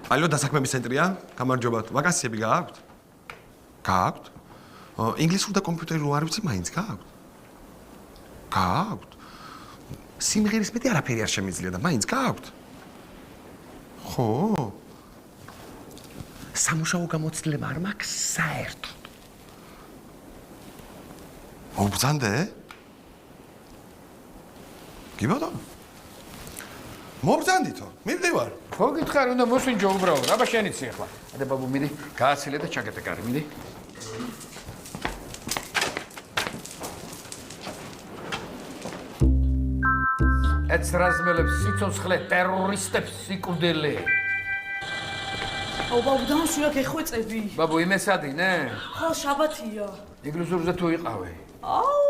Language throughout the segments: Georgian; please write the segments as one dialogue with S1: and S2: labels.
S1: ალო, დასაქმების ცენტრია? გამარჯობა. ვაკანსიები გააქვთ? გააქვთ? ინგლისურ და კომპიუტერულ არ ვიცი, მაინც გააქვთ? გააქვთ? სიმღერის მეტი არაფერი არ შემიძლია და მაინც გააქვთ? ხო? სამუშაო გამოცდილება არ მაქვს საერთოდ. მობრძანდე? კი ბატონო. მობრძანდითო, მივდივარ.
S2: ხო გითხარი, უნდა მოსვინჯო უბრალოდ. აბა შენიცი ახლა. ადა ბაბუ მიდი, გააცილე და ჩაკეტე კარი, მიდი. ეს რაზმელებს სიცოცხლე ტერორისტებს სიკვდილი.
S3: აუ ბაბუ დამშვია გეხვეწები.
S2: ბაბუ იმესადინე?
S3: ხო, შაბათია.
S2: ინგლისურზე თუ იყავი?
S3: აუ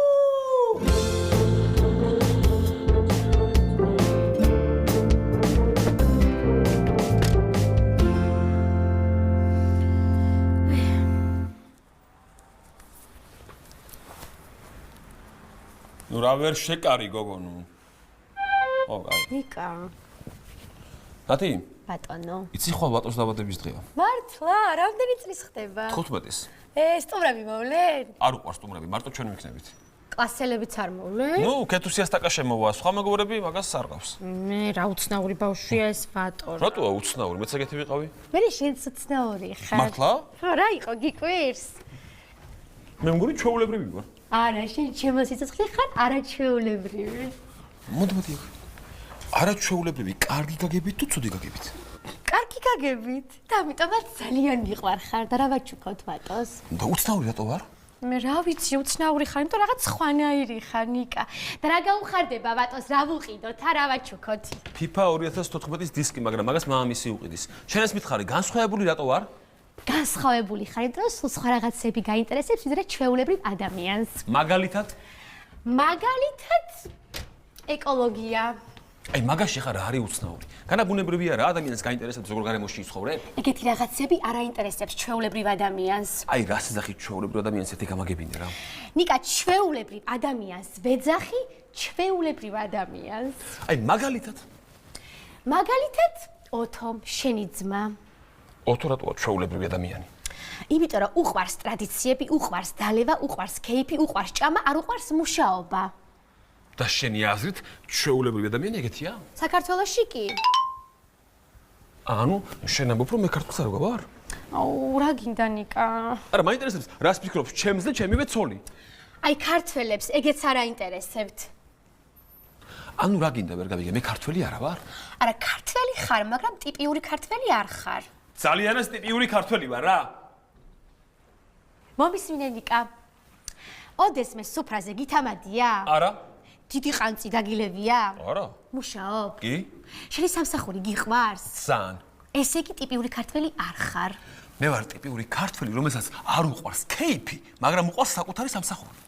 S4: ნუ რა ვერ შეკარი გოგო ნუ. ო, აი.
S5: ნიკა.
S4: დათი,
S5: ბატონო.
S4: იცი ხვალ ბატონს დაბადების დღეა?
S5: მართლა, რამდენი წლის ხდება?
S4: 15-ის.
S5: სტუმრები მოვლენ?
S4: არ უყვარს სტუმრები, მარტო ჩვენ ვიქნებით.
S5: კლასელებიც არ მოვლენ?
S4: ნუ, ქეთუსიას ტაკა შემოვა, სხვა მეგობრები მაგას არ ყავს.
S5: მე რა უცნაური ბავშვია ეს ბატონო.
S4: რატოა უცნაური? მეც ეგეთი ვიყავი?
S5: მე შენც უცნაური ხარ.
S4: მართლა?
S5: ხო, რა იყო, გიკვირს?
S4: მე მგონი ჩვეულებრივი ვარ.
S5: არა, შენ ჩემო სიცოცხლე ხარ არაჩვეულებრივი.
S4: მოდი. არა ჩვეულებრივი, კარგი გაგებით თუ ცუდი გაგებით?
S5: კარგი გაგებით. და ამიტომაც ძალიან მიყვარხარ და რა ვაჩუქოთ ბატონს?
S4: და უცნაური რატო ვარ?
S5: მე რა ვიცი, უცნაური ხარ, იმიტომ რაღაც სხვანაირი ხარ, ნიკა. და რა გაუხარდება ბატონს, რა ვუყიდოთ, რა ვაჩუქოთ?
S4: FIFA 2014-ის დისკი, მაგრამ მაგას მამამისი უყიდის. შენ ეს მითხარი, განსხვავებული რატო ვარ?
S5: განსხვავებული ხარ, იმიტომ რომ სულ სხვა რაღაცები გაინტერესებს, ვიდრე ჩვეულებრივ ადამიანს.
S4: მაგალითად?
S5: მაგალითად ეკოლოგია.
S4: აი მაგაში ხარ არის უცნაური. განაბუნებრივია რა ადამიანს გაინტერესებს როგორ გარემოში იცხოვრებ?
S5: ეგეთი რაღაცები არ აინტერესებს ჩვეულებრივ ადამიანს.
S4: აი რა სიზახი ჩვეულებრივ ადამიანს ერთი გამაგებინე რა.
S5: ნიკა, ჩვეულებრივ ადამიანს ვეძახი ჩვეულებრივ ადამიანს.
S4: აი მაგალითად
S5: მაგალითად ოთო, შენი ძმა.
S4: ოთო რატოა ჩვეულებრივი ადამიანი?
S5: იმიტომ რომ უყვარს ტრადიციები, უყვარს დალევა, უყვარს კეიფი, უყვარს ჭამა, არ უყვარს მუშაობა.
S4: და შენი აზრით ჩვეულებრივი ადამიანი ეგეთია?
S5: საქართველოში კი.
S4: ანუ შენ ამბობ რომ მე ქართულს არ ვგავარ?
S5: აუ, რა გინდა ნიკა?
S4: არა, მაინტერესებს რას ფიქრობს ჩემს და ჩემივე ცოლი?
S5: აი ქართველებს ეგეც არ აინტერესებთ.
S4: ანუ რა გინდა ვერ გავიგე, მე ქართველი არა ვარ?
S5: არა, ქართველი ხარ, მაგრამ ტიპიური ქართველი არ ხარ.
S4: ძალიანაც ტიპიური ქართველი ვარ რა.
S5: მომისმინე ნიკა. ოდესმე სუფრაზე გითამადია?
S4: არა.
S5: დიდი ყანწი დაგილევია?
S4: არა.
S5: მუშაობ?
S4: კი?
S5: შენი სამსახური გიყვარს?
S4: სან.
S5: ესე იგი ტიპიური ქართველი არ ხარ.
S4: მე ვარ ტიპიური ქართველი, რომელსაც არ უყვარს კეიფი, მაგრამ უყვარს საკუთარი სამსახური.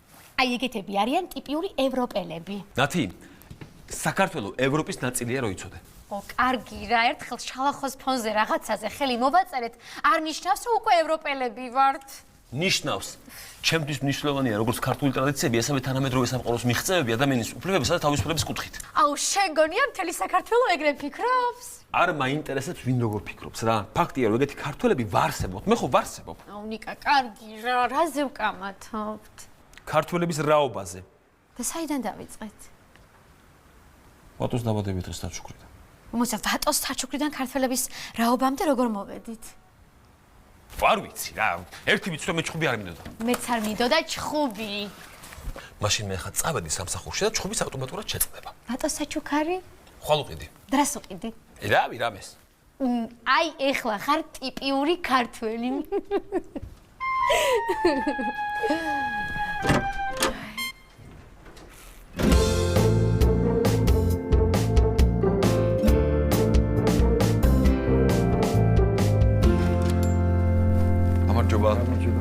S5: აი ეგეთები არიან ტიპიური ევროპელები.
S4: ნათი, საქართველოს ევროპის ნაწილია რო იცოდე.
S5: ო, კარგი რა, ერთხელ შალახოს ფონზე რაღაცაზე ხელი მოვაწერეთ, არ ნიშნავს რომ უკვე ევროპელები ვართ.
S4: ნიშნავს. ჩემთვის მნიშვნელოვანია როგორც ქართული ტრადიციები, ასევე თანამედროვე სამყაროს მიღწევები ადამიანის უფლებებისა და თავისუფლების კუთხით.
S5: აუ, შენ გონია მთელი საქართველო ეგრე ფიქრობს?
S4: არ მაინტერესებს ვინ როგორ ფიქრობს რა. ფაქტია რომ ეგეთი ქართველები ვარსებობთ. მე ხო ვარსებობ.
S5: აუ, ნიკა, კარგი რა, რაზე ვკამათობთ?
S4: ქართველების რაობაზე.
S5: და საიდან დავიწყეთ?
S4: ბატონს დაბადების დღეს საჩუქრიდან.
S5: მოიცა ბატონს საჩუქრიდან ქართველების რაობამდე როგორ მოვედით?
S4: არ ვიცი რა. ერთი ვიცი რომ მე ჩხუბი არ მინდოდა.
S5: მეც არ მინდოდა ჩხუბი.
S4: მაშინ მე ხა წავედი სამსახურში და ჩხუბის ავტომატურად შეწყდება.
S5: ბატონს საჩუქარი?
S4: ხვალ უყიდი.
S5: დრას უყიდი?
S4: რავი, რამეს.
S5: აი, ეხლა ხარ ტიპიური ქართველი.
S1: გამარჯობა.